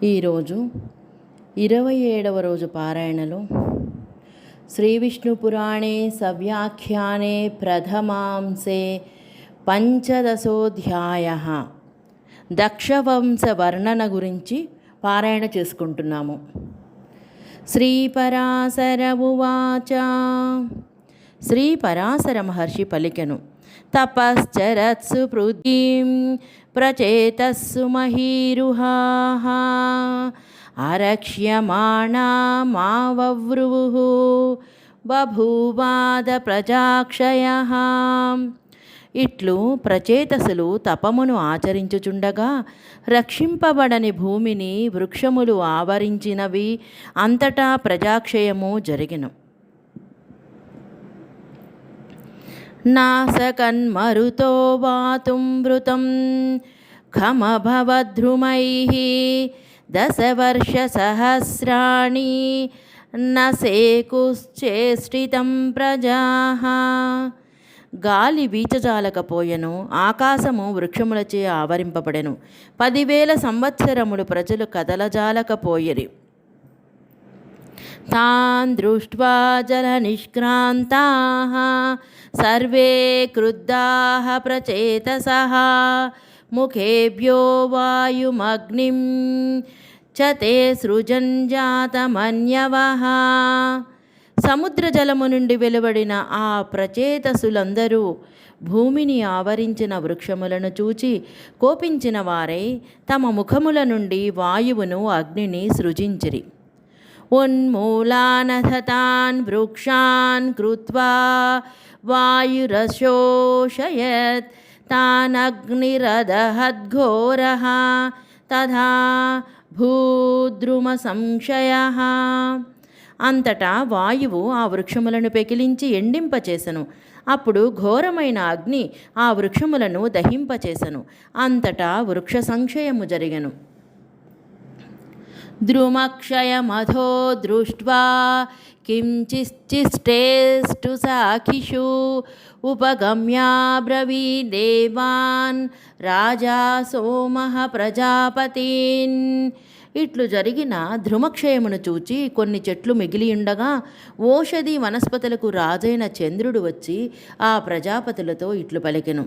ఈరోజు 27వ రోజు పారాయణలో శ్రీ విష్ణు పురాణే సవ్యాఖ్యానే ప్రథమాంసే పంచదశోధ్యాయ దక్షవంశ వర్ణన గురించి పారాయణ చేసుకుంటున్నాము. శ్రీ పరాశర ఉవాచ. శ్రీ పరాశర మహర్షి పలికెను, తపశ్చరత్సు పృథ్వీం ప్రచేతస్సు మహీరుహాః ఆరక్ష్యమాణా మావవృవుః బభూవాద ప్రజాక్షయః. ఇట్లు ప్రచేతసులు తపమును ఆచరించుచుండగా రక్షింపబడని భూమిని వృక్షములు ఆవరించినవి, అంతటా ప్రజాక్షయము జరిగెను. నాసకన్మరుతో వాతుం వృతం ఖమభవద్రుమైః దశవర్షసహస్రాణి నసేకుశ్చేష్టితం ప్రజాః. గాలి వీచజాలకపోయెను, ఆకాశము వృక్షములచే ఆవరింపబడెను. 10,000 సంవత్సరములు ప్రజలు కదలజాలకపోయిరి. తాన్ దృష్ట్వా జలనిష్క్రాంతాః సర్వే క్రుద్ధాః ప్రచేతసః ముఖేభ్యో వాయుమగ్నిం చ తే సృజన్జాతమన్యవః. సముద్ర జలము నుండి వెలువడిన ఆ ప్రచేతసులందరూ భూమిని ఆవరించిన వృక్షములను చూచి కోపించిన వారై తమ ముఖముల నుండి వాయువును, అగ్నిని సృజించిరి. ఉన్మూలానథతాన్ వృక్షాన్ కృత్వా వాయురశోషయత్ తానగ్నిరదహద్ఘోరః తథా భూద్రుమ సంశయః. అంతటా వాయువు ఆ వృక్షములను పెకిలించి ఎండింపచేసెను. అప్పుడు ఘోరమైన అగ్ని ఆ వృక్షములను దహింపచేసెను. అంతటా వృక్ష సంక్షయము జరిగెను. ద్రుమక్షయమధో దృష్ట్వా కించిశ్చిష్టేష్టు సాఖిషు ఉపగమ్యాబ్రవీదేవాన్ రాజా సోమః ప్రజాపతిన్. ఇట్లు జరిగిన ధ్రుమక్షయమును చూచి కొన్ని చెట్లు మిగిలియుండగా ఓషధి వనస్పతులకు రాజైన చంద్రుడు వచ్చి ఆ ప్రజాపతులతో ఇట్లు పలికెను.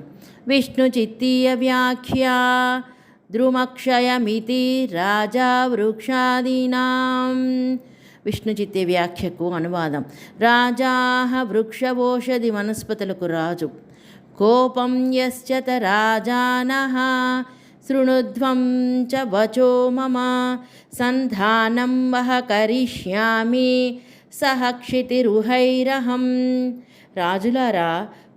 విష్ణు చిత్తీయ వ్యాఖ్యా ద్రుమక్షయమితి రాజా వృక్షాదీనాం. విష్ణు చిత్తే వ్యాఖ్యకు అనువాదం. రాజాః వృక్షవోషధి వనస్పతులకు రాజు. కోపం యశ్చ రాజానః శృణుధ్వం చ వచో మమ సంధానం వహ కరిష్యామి సహ క్షితిరుహైరహం. రాజులారా,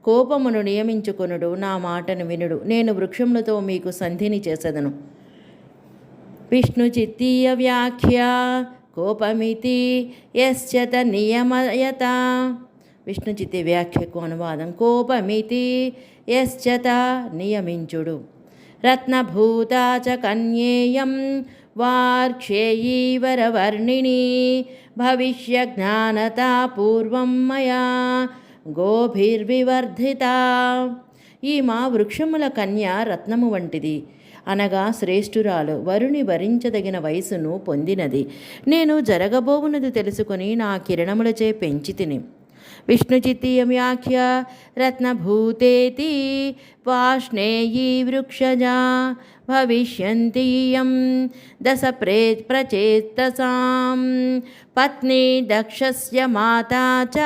కోపమును నియమించుకొనుడు, నా మాటను వినుడు. నేను వృక్షములతో మీకు సంధిని చేసెదను. విష్ణు చిత్తీయ వ్యాఖ్య కోపమితి యశ్చత నియమయత. విష్ణు చిత్తి వ్యాఖ్యకు అనువాదం. కోపమితి యశ్చత నియమించుడు. రత్నభూతా చ కన్యేయం వార్క్షేయీ వరవర్ణిని భవిష్య జ్ఞానతా పూర్వం మయా గోభిర్వివర్ధిత. ఈ మా వృక్షముల కన్య రత్నము వంటిది, అనగా శ్రేష్ఠురాలు, వరుని వరించదగిన వయసును పొందినది. నేను జరగబోవునది తెలుసుకొని నా కిరణములచే పెంచితిని. విష్ణు చిత్తీయ వ్యాఖ్య రత్నభూతేతి వాష్ణేయీ వృక్షజా భవిష్యంతీయం దశ ప్రచేతసాం పత్ని దక్షస్య మాతా చ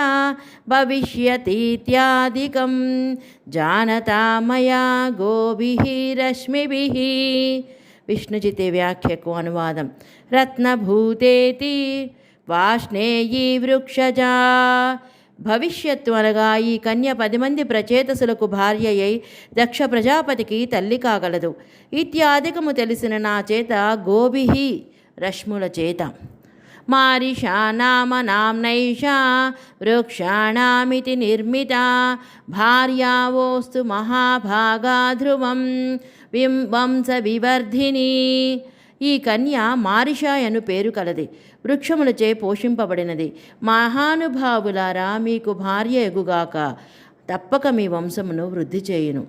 భవిష్యతీత్యాదికం జానతా మయా గోభిః రశ్మిభిః. విష్ణుచితే వ్యాఖ్యకు అనువాదం. రత్నభూతేతి వాష్ణేయీ వృక్షజా. భవిష్యత్తు అనగా ఈ కన్య 10 మంది ప్రచేతసులకు భార్య అయి దక్ష ప్రజాపతికి తల్లి కాగలదు. ఇత్యాదికము తెలిసిన నా చేత గోభిః రశ్ముల చేత. మారిషా నామ నామ్నైషా వృక్షాణామితి నిర్మిత భార్యావోస్తు మహాభాగా ధ్రువం వంశ వివర్ధిని. ఈ కన్య మారిషాయను పేరు కలది, వృక్షములచే పోషింపబడినది. మహానుభావులారా, మీకు భార్య ఎగుగాక, తప్పక మీ వంశమును వృద్ధి చేయును.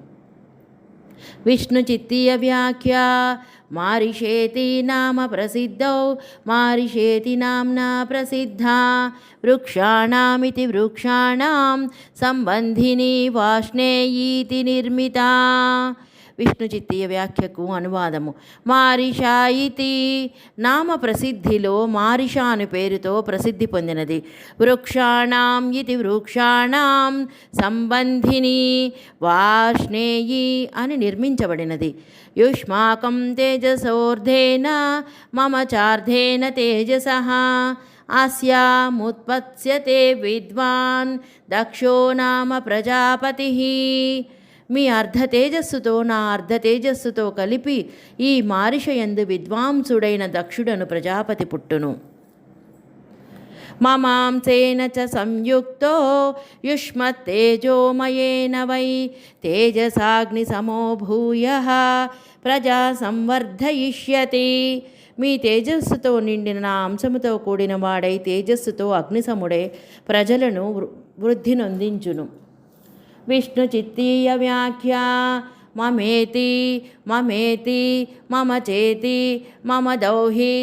విష్ణుచిత్తీయ వ్యాఖ్యా మారిషేతి నామ ప్రసిద్ధౌ మారిషేతి నామ్నా ప్రసిద్ధా వృక్షాణమితి వృక్షాణం సంబంధిని వాష్ణేయీతి నిర్మితా. విష్ణుచిత్తీయ వ్యాఖ్యకు అనువాదము. మారిషా ఇతి నామ ప్రసిద్ధిలో మారిష అను పేరుతో ప్రసిద్ధి పొందినది. వృక్షాణం ఇది వృక్షాణం సంబంధిని వాష్ణేయి అని నిర్మించబడినది. యుష్మాకం తేజసోర్ధేన మమ చార్ధేన తేజసః అస్యాముత్పత్స్యతే విద్వాన్ దక్షో నామ ప్రజాపతిః. మీ అర్ధ తేజస్సుతో నా అర్ధ తేజస్సుతో కలిపి ఈ మారిషయందు విద్వాంసుడైన దక్షుడను ప్రజాపతి పుట్టును. మమాంసేన చ సంయుక్తో యుష్మత్తేజోమయేన వై తేజసాగ్ని సమో భూయః ప్రజా సంవర్ధయిష్యతి. మీ తేజస్సుతో నిండిన నా అంశముతో కూడిన వాడై తేజస్సుతో అగ్నిసముడై ప్రజలను వృద్ధి నొందించును. విష్ణుచిత్తీయ వ్యాఖ్యా మమేతి మమేతి మమ చేతి మమ దౌహి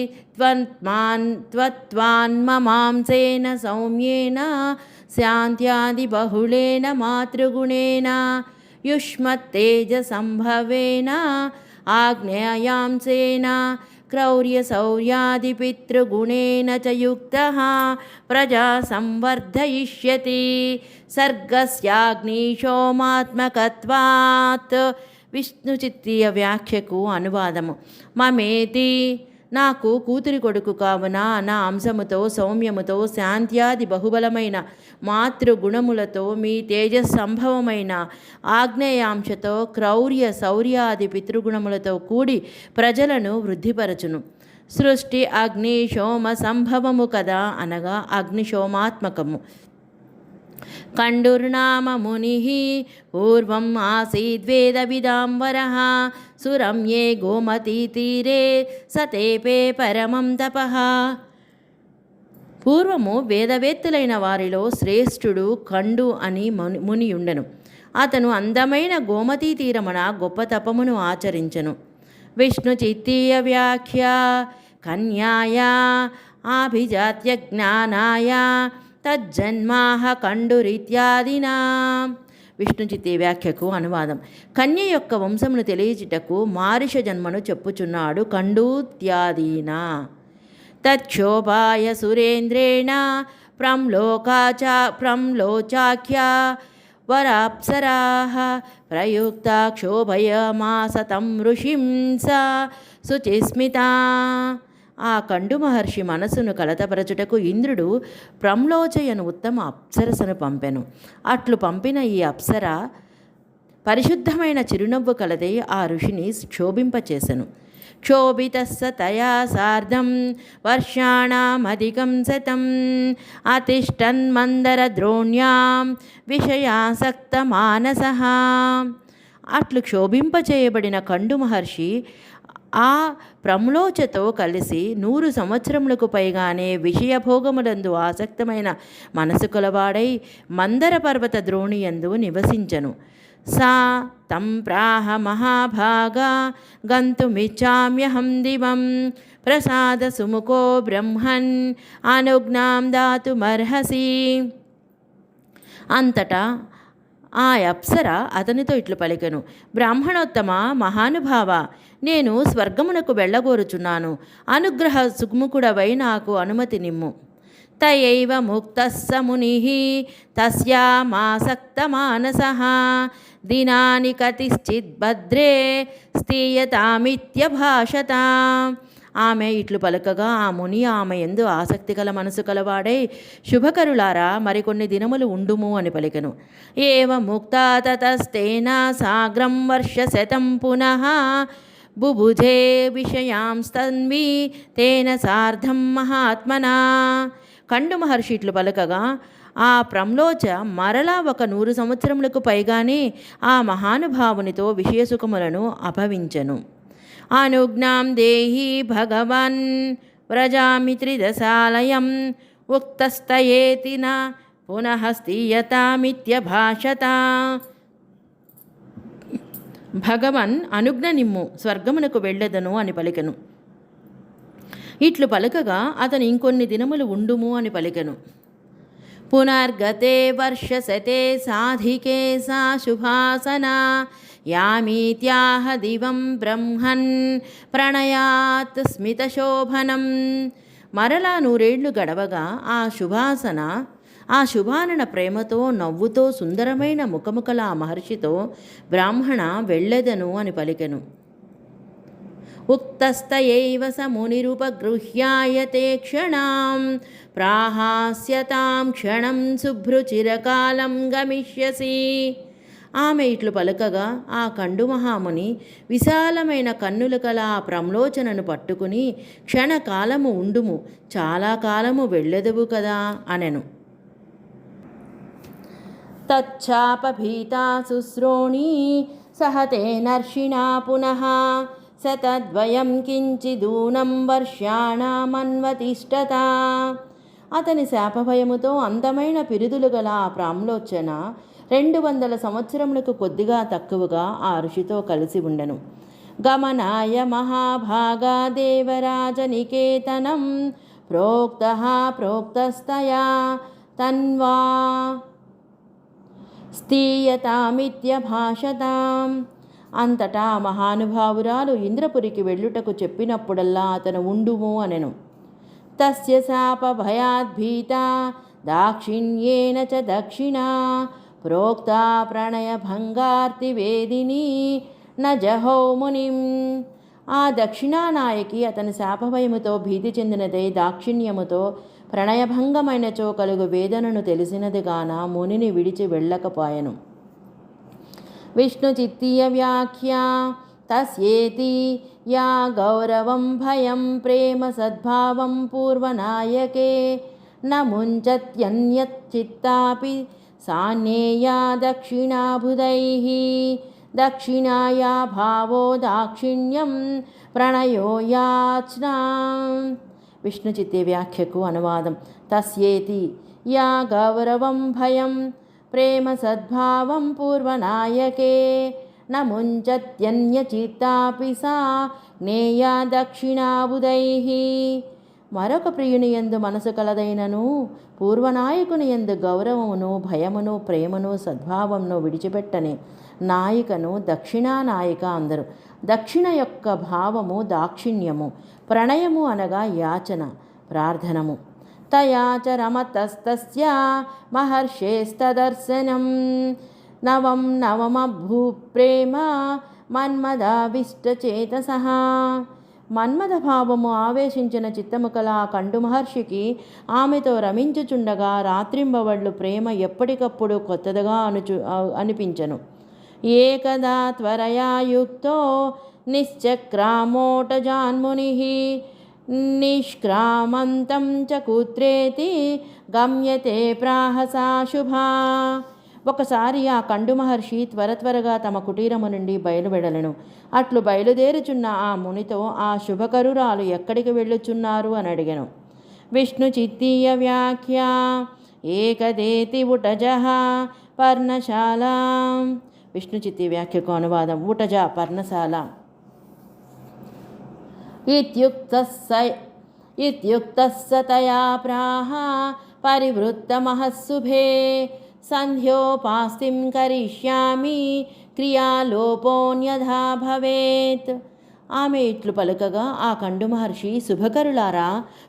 త్వత్వాన్మమాంసేన సౌమ్యేన శాంత్యాది బహుళేన మాతృగుణేన యుష్మత్తేజసంభవేన ఆగ్నేయాంసేన క్రౌర్యశౌర్యాదిపితృగుణేన చ యుక్తః ప్రజా సంవర్ధయిష్యతి. సర్గస్యాగ్నిశోమాత్మకత్వాత్. విష్ణుచిత్తీయ వ్యాఖ్యకు అనువాదము. మమేతి నాకు కూతురి కొడుకు కావున నా అంశముతో సౌమ్యముతో శాంత్యాది బహుబలమైన మాతృగుణములతో మీ తేజస్సంభవమైన ఆగ్నేయాంశతో క్రౌర్య శౌర్యాది పితృగుణములతో కూడి ప్రజలను వృద్ధిపరచును. సృష్టి అగ్నిశోమ సంభవము కదా అనగా అగ్నిశోమాత్మకము. కండుర్నామ ముని పూర్వం ఆసీద్వేదవిదాంబరః సురమ్యే గోమతీ తీరే సతేపే పరమం తపః. పూర్వము వేదవేత్తులైన వారిలో శ్రేష్ఠుడు కండు అని మునియుండెను. అతను అందమైన గోమతీ తీరమున గొప్ప తపమును ఆచరించెను. విష్ణుచిత్తీయ వ్యాఖ్య కన్యాయ ఆభిజాత్య జ్ఞానాయ తజ్జన్మాహ కండురిత్యాదినా. విష్ణుచిత్తీయ వ్యాఖ్యకు అనువాదం. కన్య యొక్క వంశమును తెలియచుటకు మారిష జన్మను చెప్పుచున్నాడు కండూత్యాదీనా. తక్షోభాయ సురేంద్రేణ ప్రంలోచాఖ్యా వరాప్సరాః ప్రయుక్త క్షోభయమాస తం ఋషిం సా శుచిస్మితా. ఆ కండు మహర్షి మనసును కలతపరచుటకు ఇంద్రుడు ప్రంలోచయను ఉత్తమ అప్సరసను పంపెను. అట్లు పంపిన ఈ అప్సర పరిశుద్ధమైన చిరునవ్వు కలదై ఆ ఋషిని క్షోభింపచేసెను. క్షోభితస్స తయా సార్ధం వర్షాణమధికం శతం అతిష్టన్మందర ద్రోణ్యాం విషయాసక్త మానసః. అట్లు క్షోభింపచేయబడిన కండు మహర్షి ఆ ప్రమ్లోచతో కలిసి 100 సంవత్సరములకు పైగానే విషయభోగములందు ఆసక్తమైన మనసు కలవాడై మందర పర్వత ద్రోణియందు నివసించను. సా తం ప్రాహ మహాభాగా గంతుమిచ్చామ్యహం దివం ప్రసాద సుముఖో బ్రహ్మన్ అనుజ్ఞాం దాతుమర్హసి. అంతటా ఆ అప్సర అతనితో ఇట్లు పలికెను. బ్రాహ్మణోత్తమ మహానుభావ, నేను స్వర్గమునకు వెళ్ళగోరుచున్నాను. అనుగ్రహ సుముఖుడవై నాకు అనుమతి నిమ్ము. తయైవ ముక్తస్స మునిః తస్యామాసక్తమానసః దినాని కతిశ్చిద్ భద్రే స్థీయతామిత్యభాషత. ఆమె ఇట్లు పలకగా ఆ ముని ఆమె యందు ఆసక్తి గల మనసు కలవాడై, శుభకరులారా, మరికొన్ని దినములు ఉండుము అని పలికెను. ఏవ ముక్తా తతస్తేన సాగ్రం వర్షశతం పునః బుభుజే విషయాంస్తన్వి తేన సార్ధం మహాత్మనా. కండు మహర్షి ఇట్లు పలకగా ఆ ప్రమ్లోచ మరలా 100 సంవత్సరములకు పైగానే ఆ మహానుభావునితో విషయసుఖములను అభవించెను. అనుజ్ఞాం దేహి భగవన్ వ్రజామి త్రిదశాలయం ఉక్తస్తయేతి న పునః స్థీయతామిత్యభాషత. భగవన్ అనుజ్ఞ నిమ్ము, స్వర్గమునకు వెళ్ళెదను అని పలికెను. ఇట్లు పలకగా అతను ఇంకొన్ని దినములు ఉండుము అని పలికెను. పునర్గతే వర్షశతే సాధికే సా శుభాసనా యామీత్యాహ దివం బ్రహ్మన్ ప్రణయాత్ స్మితశోభనం. మరలా 100 గడవగా ఆ శుభానన ప్రేమతో నవ్వుతో సుందరమైన ముఖముకల ఆ మహర్షితో బ్రాహ్మణ వెళ్ళెదను అని పలికెను. ఉక్తస్తయైవ స మునిరుపగృహ్యాయతే క్షణాం ప్రాహాస్యతాం క్షణం శుభ్రుచిరకాలం గమిష్యసి. ఆమె ఇట్లు పలకగా ఆ కండు మహాముని విశాలమైన కన్నులు కల ఆ ప్రమ్లోచనను పట్టుకుని క్షణకాలము ఉండుము, చాలా కాలము వెళ్ళెదవు కదా అనెను. తచ్చాపభీతా శుశ్రోణీ సహతే నర్షిణా పునః శతద్వయం కించిదూనం వర్షాణమన్వతిష్టత. అతని శాపభయముతో అందమైన పిరుదులు గల ఆ ప్రామ్లోచన 200 సంవత్సరములకు కొద్దిగా తక్కువగా ఆ ఋషితో కలిసి ఉండెను. గమనాయ మహాభాగా దేవరాజనికేతనం ప్రోక్తస్తయా తన్వా స్థీయతామిత్యభాషతాం. అంతటా మహానుభావురాలు ఇంద్రపురికి వెళ్ళుటకు చెప్పినప్పుడల్లా అతను ఉండుము అనెను. తస్య శాపభయాద్భీతా దాక్షిణ్యేన చ దక్షిణా ప్రోక్తా ప్రణయభంగార్తివేదిని న జహౌ మునిం. ఆ దక్షిణానాయకి అతని శాపభయముతో భీతి చెందినదై దాక్షిణ్యముతో ప్రణయభంగమైనచో కలుగు వేదనను తెలిసినదిగాన మునిని విడిచి వెళ్ళకపోయెను. విష్ణుచిత్తీయ వ్యాఖ్యా తస్యేతి యా గౌరవం భయం ప్రేమ సద్భావం పూర్వనాయకే న ముంచత్యన్యచ్చిత్తాపి సాన్యేయా దక్షిణాభుదైః దక్షిణాయా భావో దాక్షిణ్యం ప్రణయో యాచ్నా. విష్ణుచిత్తే వ్యాఖ్యకు అనువాదం. తస్యేతి యా గౌరవం భయం ప్రేమ సద్భావం పూర్వనాయకే న ముంచత్యన్యచిత్తాపి సా జ్ఞేయా దక్షిణాబుధైః. మరొక ప్రియుని యందు మనసు కలదైనను పూర్వనాయకుని యందు గౌరవమును భయమును ప్రేమను సద్భావమును విడిచిపెట్టని నాయికను దక్షిణానాయిక అందరు. దక్షిణ యొక్క భావము దాక్షిణ్యము, ప్రణయము అనగా యాచన ప్రార్థనము. తయాచ రమతస్తస్య మహర్షేస్తదర్శనం నవం నవమభూప్రేమ మన్మదావిష్టచేతసః. మన్మథ భావము ఆవేశించిన చిత్తము కల ఆ కండు మహర్షికి ఆమెతో రమించుచుండగా రాత్రింబవళ్ళు ప్రేమ ఎప్పటికప్పుడు కొత్తదిగా అనిపించను. ఏకదా త్వరయా యుక్తో నిశ్చక్రామోటజాన్మునిః నిష్క్రామంతం చ కుత్రేతి గమ్యతే ప్రాహసా శుభా. ఒకసారి ఆ కండు మహర్షి త్వరగా తమ కుటీరము నుండి బయలువెడలను. అట్లు బయలుదేరుచున్న ఆ మునితో ఆ శుభకరురాలు ఎక్కడికి వెళ్ళుచున్నారు అని అడిగెను. విష్ణు చిత్తీయ వ్యాఖ్య ఏకదేతి ఉటజః పర్ణశాల. విష్ణు చిత్తీయ వ్యాఖ్యకు అనువాదం. ఉటజ పర్ణశాల. ఇత్యుక్తస్స తయా ప్రాహ పరివృత్తమహస్సుభే సంధ్యోపాస్తిం కరిష్యామి క్రియాలోపోన్యథా భవేత్. ఆమె ఇట్లు పలుకగా ఆ కండు మహర్షి శుభకరులారా,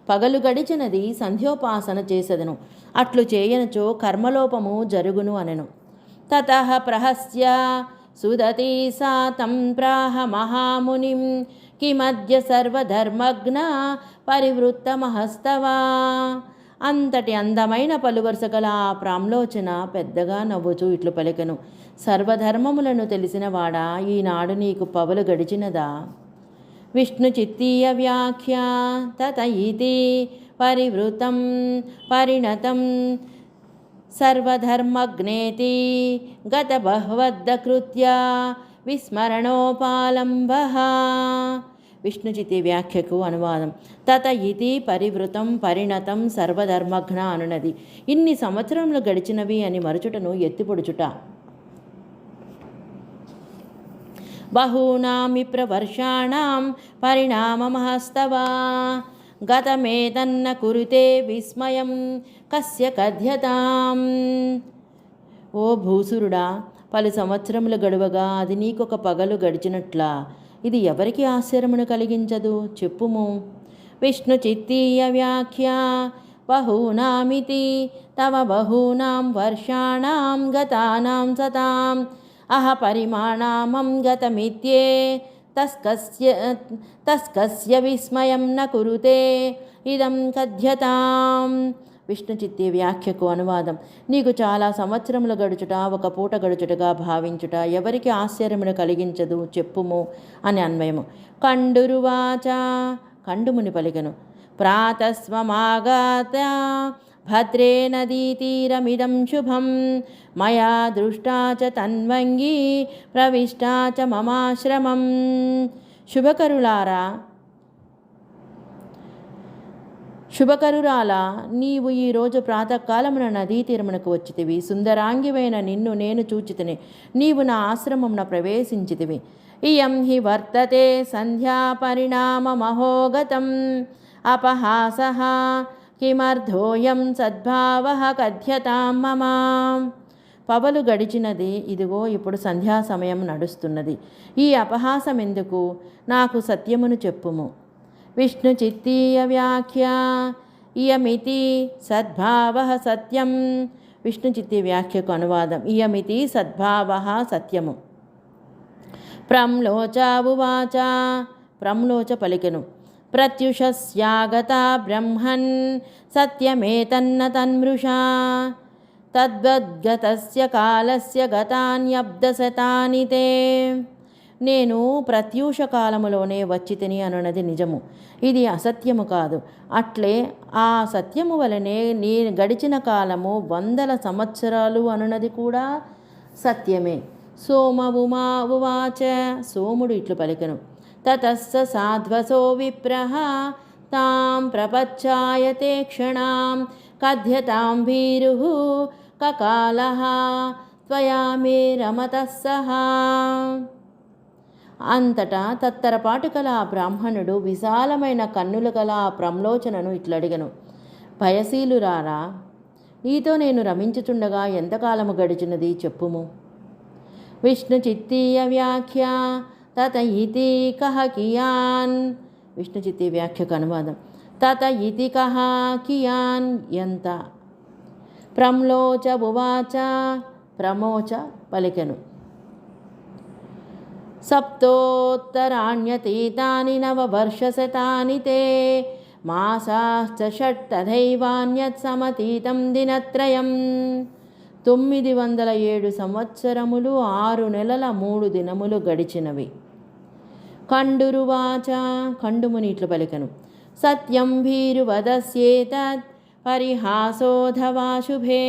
పగలు గడిచినది, సంధ్యోపాసన చేసెదను. అట్లు చేయనచో కర్మలోపము జరుగును అనెను. తతః ప్రహస్య సుదతి సా తం ప్రాహ మహామునిం కిమద్య సర్వధర్మగ్న పరివృత్తమహస్తవా. అంతటి అందమైన పలువరుస గల ఆ ప్రామ్లోచన పెద్దగా నవ్వుచూ ఇట్లు పలికెను. సర్వధర్మములను తెలిసినవాడా, ఈనాడు నీకు పవలు గడిచినదా? విష్ణు చిత్తీయ వ్యాఖ్య తత ఇతి పరివృతం పరిణతం సర్వధర్మగ్నేతి గత బహ్వద్దకృత్య విస్మరణోపాలంబః. విష్ణుచితి వ్యాఖ్యకు అనువాదం. తత ఇతి పరివృతం పరిణతం సర్వధర్మఘ్న అనునది ఇన్ని సంవత్సరములు గడిచినవి అని మరుచుటను ఎత్తిపొడుచుట. బహూనాం విప్రవర్షాణాం పరిణామమహస్తవ గతమేతన్న కురుతే విస్మయం కస్య కథ్యతాం. ఓ భూసురుడా, పలు సంవత్సరములు గడువగా అది నీకొక పగలు గడిచినట్లా ఇది ఎవరికి ఆశ్చర్యమును కలిగించదు చెప్పుము. విష్ణు చిత్తీయ వ్యాఖ్య బహూనామితి తవ బహూనాం వర్షాణాం గతానాం సతాం అహ పరిమాణామం గతమిత్యే తస్కస్య విస్మయం న కురుతే ఇదం కథ్యతాం. విష్ణు చిత్తి వ్యాఖ్యకు అనువాదం. నీకు చాలా సంవత్సరములు గడుచుట ఒక పూట గడుచుటగా భావించుట ఎవరికి ఆశ్చర్యమును కలిగించదు చెప్పుము అని అన్వయము. కండురువాచ కండుముని పలికెను. ప్రాతస్వమాగత భద్రే నదీతీరమిదం శుభం మయా దృష్టా చ తన్వంగీ ప్రవిష్టా చ మమాశ్రమం. శుభకరురాలా, నీవు ఈరోజు ప్రాతకాలమున నదీ తీరమునకు వచ్చితివి. సుందరాంగివైన నిన్ను నేను చూచితిని. నీవు నా ఆశ్రమమున ప్రవేశించితివి. ఇయం హి వర్తతే సంధ్యా పరిణామమహోగతం అపహాసః కిమర్థోయం సద్భావః కథ్యతాం మమ. పవలు గడిచినది, ఇదిగో ఇప్పుడు సంధ్యా సమయం నడుస్తున్నది. ఈ అపహాసం ఎందుకు? నాకు సత్యమును చెప్పుము. విష్ణు చిత్తీయ వ్యాఖ్య ఇయమితి సద్భావః సత్యం. విష్ణు చిత్తి వ్యాఖ్యకు అనువాదం. ఇయమితి సద్భావః సత్యము. ప్రమ్లోచ ఉవాచ ప్రమ్లోచ పలికెను. ప్రత్యుషస్యాగత బ్రహ్మన్ సత్యమేతన్న తన్మృషా తద్వద్గతస్య కాలస్య గతాన్యబ్దశతాని తే. నేను ప్రత్యూష కాలములోనే వచ్చి తిని అనున్నది నిజము, ఇది అసత్యము కాదు. అట్లే ఆ సత్యము వలనే నీ గడిచిన కాలము 100 సంవత్సరాలు అనున్నది కూడా సత్యమే. సోమవుమా ఉవాచ సోముడు ఇట్లు పలికెను. తతస్స సాధ్వసో విప్రః తాం ప్రపచ్చాయతే క్షణాం కథ్యతాం భీరుః కకాలః త్వయా మే రమతః సహా. అంతటా తత్తరపాటు కల ఆ బ్రాహ్మణుడు విశాలమైన కన్నులు గల ఆ ప్రమ్లోచనను ఇట్లడిగను. భయశీలురారా, నీతో నేను రమించుచుండగా ఎంతకాలము గడిచినది చెప్పుము. విష్ణు చిత్తీయ వ్యాఖ్య తత ఇతి కహ కియాన్. విష్ణు చిత్తి వ్యాఖ్యకు అనువాదం. తత ఇతి కహ కియాన్ ఎంత. ప్రమ్లోచ ఉవాచ ప్రమోచ పలికెను. సప్తోత్తరాణ్యతీతాని నవవర్షశతాని తే మాసాశ్చ షట్ తథైవాన్యత్ సమతీతం దినత్రయం. 907 సంవత్సరములు 6 నెలల 3 దినములు గడిచినవి. కండురువాచ కండుముని ఇట్లు పలికెను. సత్యం భీరువదస్యేతత్ పరిహాసోధవా శుభే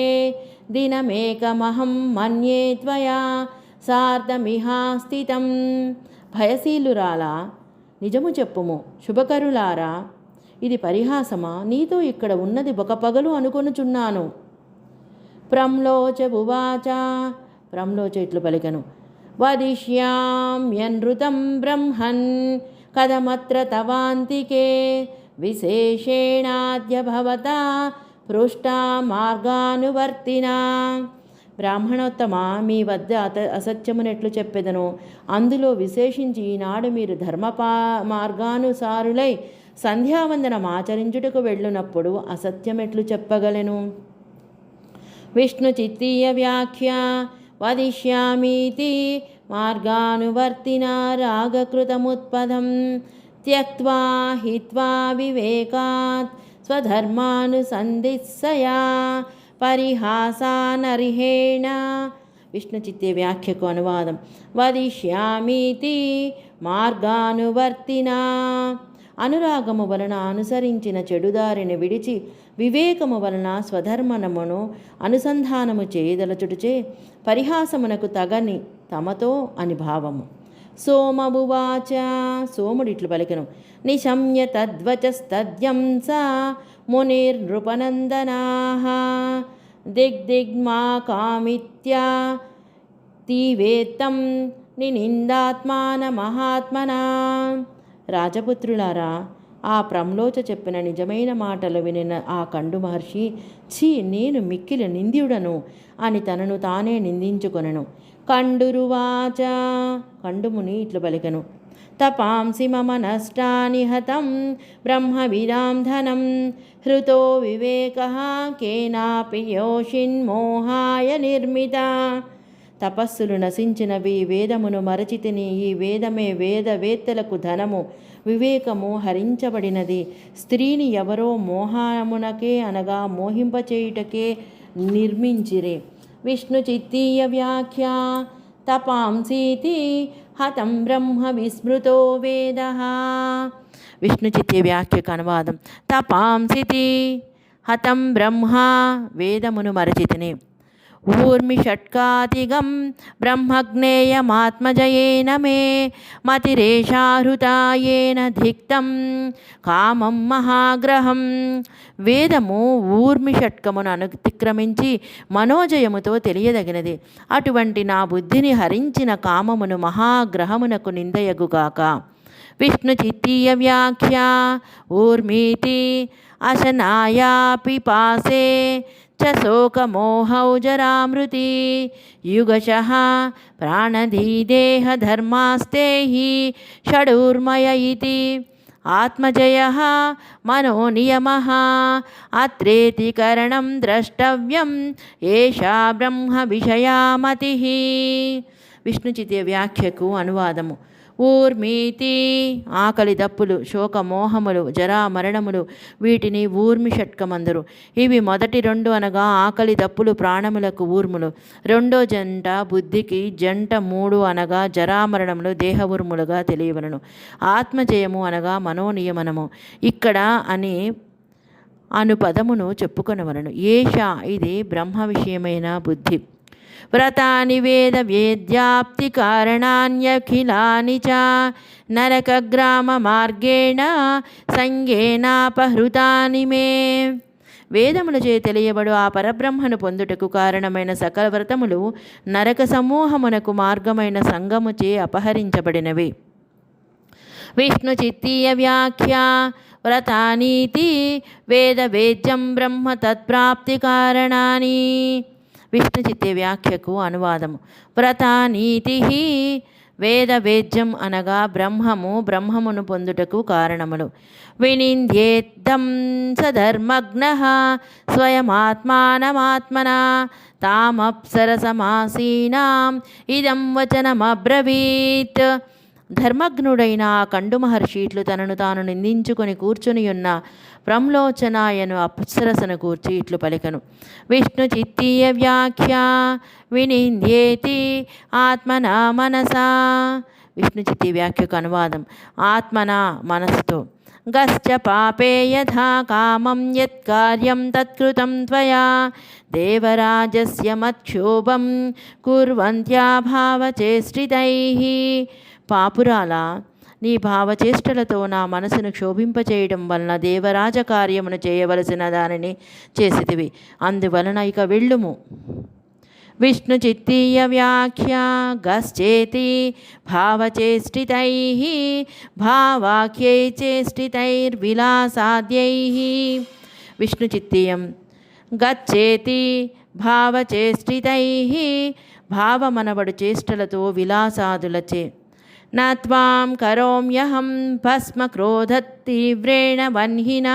దినమేకమహం మన్యే త్వయా సార్ధమిహా స్థితం. భయశీలురాలా, నిజము చెప్పుము. శుభకరులారా, ఇది పరిహాసమా? నీతో ఇక్కడ ఉన్నది ఒక పగలు అనుకొనుచున్నాను. ప్రమ్లోచ ఉవాచ ప్రమ్లోచ ఇట్లు పలికెను. వదిష్యామ్యనృతం బ్రహ్మన్ కథమత్ర తవాంతికే విశేషేణాద్య భవతా పృష్టా మార్గానువర్తినా. బ్రాహ్మణోత్తమ, మీ వద్ద అసత్యమునెట్లు చెప్పెదను. అందులో విశేషించి ఈనాడు మీరు మార్గానుసారులై సంధ్యావందనం ఆచరించుటకు వెళ్ళునప్పుడు అసత్యమెట్లు చెప్పగలను. విష్ణు చిత్తీయ వ్యాఖ్య వదిష్యామీతి మార్గానువర్తినా రాగకృతముత్పదం త్యక్త్వా హిత్వా వివేకాత్ స్వధర్మానుసంధిత్సయా పరిహాసానర్హేణ. విష్ణు చిత్తే వ్యాఖ్యకు అనువాదం. వదిష్యామీతి మార్గానువర్తినా. అనురాగము వలన అనుసరించిన చెడుదారిని విడిచి వివేకము వలన స్వధర్మనమును అనుసంధానము చేయదలచుటచే పరిహాసమునకు తగని తమతో అని భావము. సోమవువాచ సోముడిట్లు పలికెను. నిశమ్య తద్వచస్తద్యం సా మునిర్నృపనందనాః దిగ్దిగ్మా కామిత్యా తీవేత్తం నినిందాత్మాన మహాత్మనా. రాజపుత్రులారా, ఆ ప్రమ్లోచ చెప్పిన నిజమైన మాటలు వినిన ఆ కండు మహర్షి, ఛీ, నేను మిక్కిలి నింద్యుడను అని తనను తానే నిందించుకొనెను. కండురువాచ, కండుముని ఇట్లు పలికెను. తపాంసి మమ నష్టాని హతం బ్రహ్మవిదాం ధనం హృతో వివేకః కేనాపి యోషిన్మోహాయ నిర్మిత. తపస్సులు నశించినవి, వేదమును మరచితిని. ఈ వేదమే వేదవేత్తలకు ధనము, వివేకము హరించబడినది. స్త్రీని ఎవరో మోహమునకే అనగా మోహింపచేయుటకే నిర్మించిరే. విష్ణు చిత్తీయ వ్యాఖ్య. తపాంసీతి హతం బ్రహ్మ విస్మృతో వేద. విష్ణు చిత్తీయ వ్యాఖ్యకు అనువాదం. తపాంసితి హతం బ్రహ్మ, వేదమును మరచితిని. ఊర్మి షట్కాతిగం బ్రహ్మజ్ఞేయమాత్మజయేన మే మతిరేషాహృతాయేన ధిక్తం కామం మహాగ్రహం. వేదము ఊర్మి షట్కమును అతిక్రమించి మనోజయముతో తెలియదగినది. అటువంటి నా బుద్ధిని హరించిన కామమును మహాగ్రహమునకు నిందయగుగాక. విష్ణు చిత్తీయ వ్యాఖ్య. ఊర్మీతి అశనాయా పిపాసే చ శోకమోహౌ జరామృతి యుగశః ప్రాణధీదేహ ధర్మాస్తే హి షడూర్మయ ఇతి. ఆత్మజయః మనోనియమః అత్రేతి కరణం ద్రష్టవ్యం ఏషా బ్రహ్మ విషయా మతిః. విష్ణు చిత్తీయ వ్యాఖ్యకు అనువాదము. ఊర్మీతి ఆకలి దప్పులు, శోకమోహములు, జరా మరణములు, వీటిని ఊర్మి షట్కమందరు. ఇవి మొదటి రెండు అనగా ఆకలి దప్పులు ప్రాణములకు ఊర్ములు, రెండో జంట బుద్ధికి, జంట మూడు అనగా జరామరణములు దేహ ఊర్ములుగా తెలియవలను. ఆత్మజయము అనగా మనోనియమనము. ఇక్కడ అని అను పదమును చెప్పుకొనవలను. ఏష, ఇది బ్రహ్మ విషయమైన బుద్ధి. వ్రతాని వేద వేద్యాప్తి కారణాన్యఖిలాని చ నరకగ్రామ మార్గేణ సంగేనాపహృతాని మే. వేదములచే తెలియబడు ఆ పరబ్రహ్మను పొందుటకు కారణమైన సకల వ్రతములు నరక సమూహమునకు మార్గమైన సంగముచే అపహరించబడినవి. విష్ణు చిత్తీయ వ్యాఖ్య. వ్రతానీతి వేద వేద్యం బ్రహ్మ తత్ప్రాప్తి కారణాని. విష్ణు చిత్తీయ వ్యాఖ్యకు అనువాదము. వ్రతానీతి వేద వేద్యం అనగా బ్రహ్మము, బ్రహ్మమును పొందుటకు కారణములు. వినింద్యేద్దం సధర్మగ్నః స్వయమాత్మానమాత్మనా తామప్సరసమాసీనాం ఇదం వచనమబ్రవీత్. ధర్మజ్ఞుడైన ఆ కండు మహర్షి ఇట్లు తనను తాను నిందించుకొని కూర్చునియున్న ప్రమ్లోచనాయను అప్సరసను కూర్చి ఇట్లు పలికను. విష్ణు చిత్తీయ వ్యాఖ్య. వినింద్యేతి ఆత్మనా మనసా. విష్ణు చిత్తీయ వ్యాఖ్యకు అనువాదం. ఆత్మనా, మనస్సుతో. గశ్చ పాపే యథా కామం యత్కార్యం తత్కృతం త్వయా దేవరాజస్య మత్క్షోభం కుర్వంత్యా భావచేష్టితైః. పాపురాలా, నీ భావచేష్టలతో నా మనసును క్షోభింపచేయడం వలన దేవరాజ కార్యమును చేయవలసిన దానిని చేసితివి. అందువలన ఇక వెళ్ళుము. విష్ణు చిత్తీయ వ్యాఖ్య. గశ్చేతి భావచేష్టితైః భావాఖ్యై చేష్టితైర్విలాసాద్యైః. విష్ణు చిత్తీయం. గచ్చేతి భావచేష్టితైః భావమనబడు చేష్టలతో విలాసాదులచే. నత్వాం కరోమ్యహం భస్మ క్రోధతీవ్రేణ వన్హినా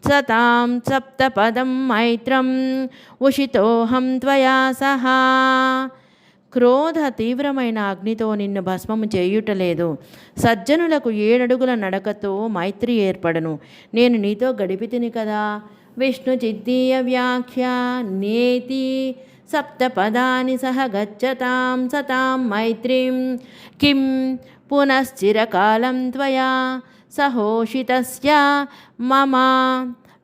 సతాం సప్తపదం మైత్రం ఉషితోహం త్వయా సహా. క్రోధ తీవ్రమైన అగ్నితో నిన్ను భస్మము చేయుటలేదు. సజ్జనులకు 7 అడుగుల నడకతో మైత్రి ఏర్పడను. నేను నీతో గడిపితిని కదా. విష్ణు చిత్తీయ వ్యాఖ్య. నేతి సప్తపదాని సహ గచ్చతాం సతాం మైత్రీం కిం పునశ్చిరకాలం త్వయా సహోషితస్య మమ.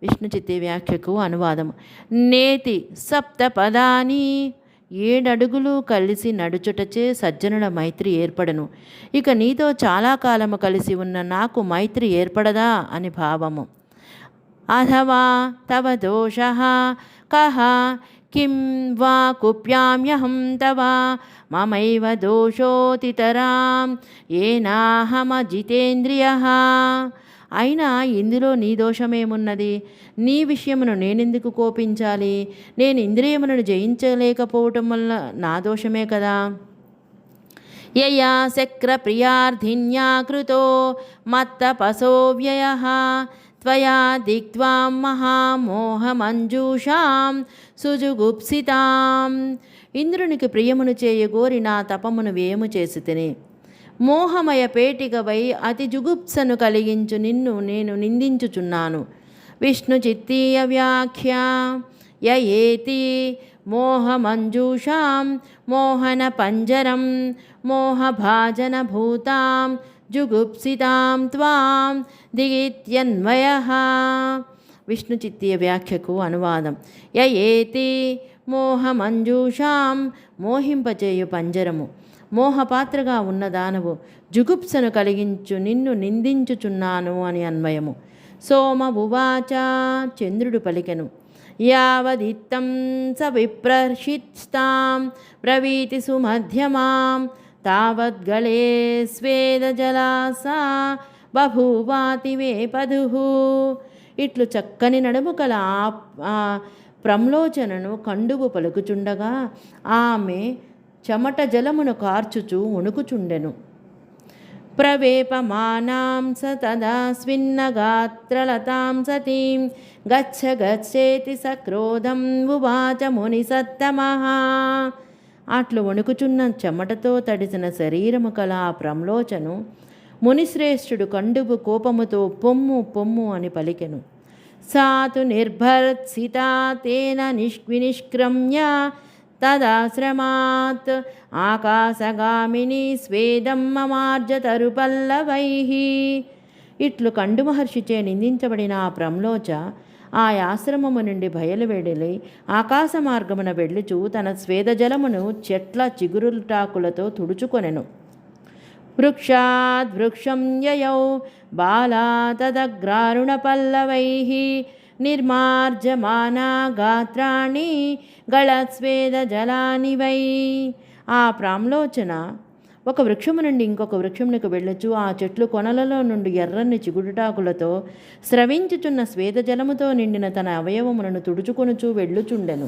విష్ణు చిత్తీయ వ్యాఖ్యకు అనువాదము. నేతి సప్తపదాని 7 అడుగులు కలిసి నడుచుటచే సజ్జనుల మైత్రి ఏర్పడను. ఇక నీతో చాలా కాలము కలిసి ఉన్న నాకు మైత్రి ఏర్పడదా అని భావము. అథవా తవ దోషః కః కిం వా కుప్యామ్యహం తవ మమైవ దోషోతితరాం ఏనాహమజితేంద్రియః. అయినా ఇందులో నీ దోషమేమున్నది? నీ విషయమును నేనెందుకు కోపించాలి? నేను ఇంద్రియములను జయించలేకపోవటం వల్ల నా దోషమే కదా. యయా శక్రప్రియార్థిన్యా కృతో మత్తపసోవ్యయః త్వయా దిక్త్వాం మహామోహమంజూషాం సుజుగుప్సితాం. ఇంద్రునికి ప్రియమును చేయగోరి నా తపమును వ్యయము చేసి తిని మోహమయ పేటికవై అతి జుగుప్సను కలిగించు నిన్ను నేను నిందించుచున్నాను. విష్ణు చిత్తీయ వ్యాఖ్య యయేతి మోహమంజూషాం మోహన పంజరం మోహభాజన భూతాం జుగుప్సితాం త్వాం దిగిత్యన్వయః. విష్ణు చిత్తీయ వ్యాఖ్యకు అనువాదం. యయేతి మోహమంజూషాం మోహింపచేయు పంజరము, మోహపాత్రగా ఉన్న దానవు, జుగుప్సను కలిగించు నిన్ను నిందించుచున్నాను అని అన్వయము. సోమ ఉవాచ చంద్రుడు పలికెను. యావదిత్తం స విప్రర్షిస్తాం బ్రవీతి సుమధ్యమాం తావద్గళే స్వేదజలాసా బభూవాతి వేపదుః. ఇట్లు చక్కని నడుము కల ప్రమ్లోచనను కండువు పలుకుచుండగా ఆమె చెమట జలమును కార్చుచు వణుకుచుండెను. ప్రవేపమానాం స తదా స్విన్నగాత్రలతాం సతీం గచ్చ గచ్చేతి సక్రోధం ఉవాచ ముని సత్తమః. అట్లు వణుకుచున్న చెమటతో తడిసిన శరీరము కల ఆ ప్రమ్లోచను మునిశ్రేష్ఠుడు కండువు కోపముతో పొమ్ము పొమ్ము అని పలికెను. సాతు నిర్భర్త్సితా తేన వినిష్క్రమ్య తదాశ్రమాత్ ఆకాశగామిని స్వేదం మమార్జతరుపల్లవైః. ఇట్లు కండు మహర్షిచే నిందించబడిన ఆ ప్రమ్లోచ ఆ ఆశ్రమము నుండి బయలువెడలి ఆకాశ మార్గమున వెళ్ళుచు తన స్వేదజలమును చెట్ల చిగురుటాకులతో తుడుచుకొనెను. వృక్షాద్వృక్షం యయౌ బాలా తదగ్రారుణపల్లవైః నిర్మార్జమానా గాత్రాణి గళస్వేదజలాని వై. ఆ ప్రామ్లోచన ఒక వృక్షము నుండి ఇంకొక వృక్షమునకు వెళ్ళొచ్చు ఆ చెట్లు కొనలలో నుండి ఎర్రని చిగురుటాకులతో స్రవించుచున్న స్వేదజలముతో నిండిన తన అవయవములను తుడుచుకొనుచూ వెళ్ళుచుండెను.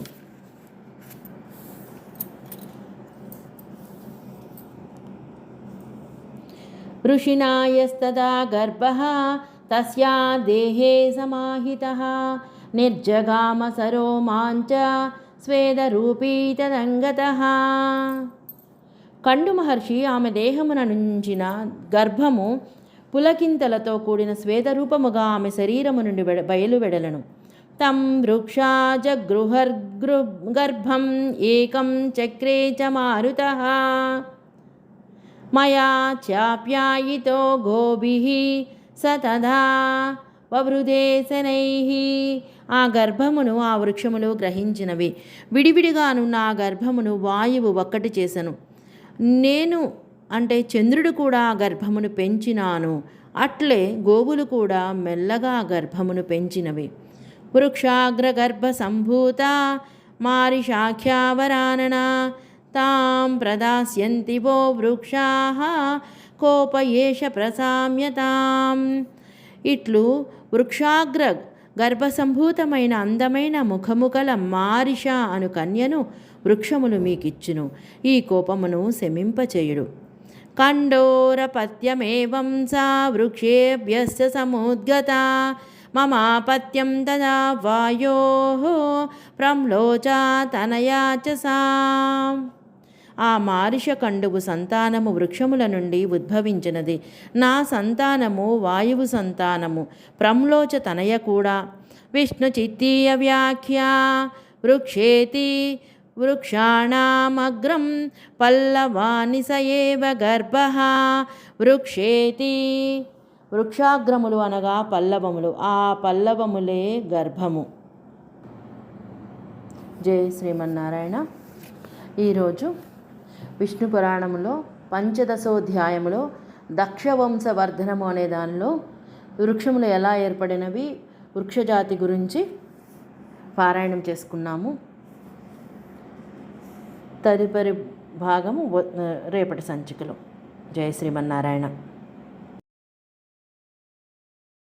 ఋషినాయస్తదా గర్భః తస్యా దేహే సమాహితః నిర్జగామ సరోమాంచ స్వేదరూపీ తదంగతః. కండు మహర్షి ఆమె దేహమున నుంచిన గర్భము పులకింతలతో కూడిన స్వేదరూపముగా ఆమె శరీరము నుండి బయలువెడలను. తం వృక్షా జగృహర్గర్భం ఏకం చక్రే చ మారుతః మయా చాప్యాయితో గోభిః స తదా వవృధే శనైః. ఆ గర్భమును ఆ వృక్షములు గ్రహించినవి. విడివిడిగానున్న ఆ గర్భమును వాయువు ఒక్కటి చేసెను. నేను అంటే చంద్రుడు కూడా ఆ గర్భమును పెంచినాను. అట్లే గోవులు కూడా మెల్లగా ఆ గర్భమును పెంచినవి. వృక్షాగ్రగర్భ సంభూత మారిషాఖ్యావరానన తాం ప్రదాస్యంతి వో వృక్షాః కోపయేష ప్రసామ్యతాం. ఇట్లు వృక్షాగ్ర గర్భసంభూతమైన అందమైన ముఖముగల మారిష అను కన్యను వృక్షములు మీకిచ్చును. ఈ కోపమును శమింపచేయుడు. కండోరపత్యమేవం సా వృక్షేభ్యశ్చ సముద్గత మమాపత్యం తదా వాయోః ప్రమ్లోచా తనయా చ సా. ఆ మారిష కండువు సంతానము వృక్షముల నుండి ఉద్భవించినది. నా సంతానము వాయువు సంతానము, ప్రమ్లోచ తనయ కూడా. విష్ణు చిత్తీయ వ్యాఖ్య వృక్షేతి వృక్షాణమగ్రం పల్లవాని స ఏవ గర్భః. వృక్షేతి వృక్షాగ్రములు అనగా పల్లవములు, ఆ పల్లవములే గర్భము. జై శ్రీమన్నారాయణ. ఈరోజు విష్ణు పురాణములో పంచదశోధ్యాయములో దక్షవంశవర్ధనము అనే దానిలో వృక్షములు ఎలా ఏర్పడినవి, వృక్షజాతి గురించి పారాయణం చేసుకున్నాము. తదుపరి భాగము రేపటి సంచికలో. జయ శ్రీమన్నారాయణ.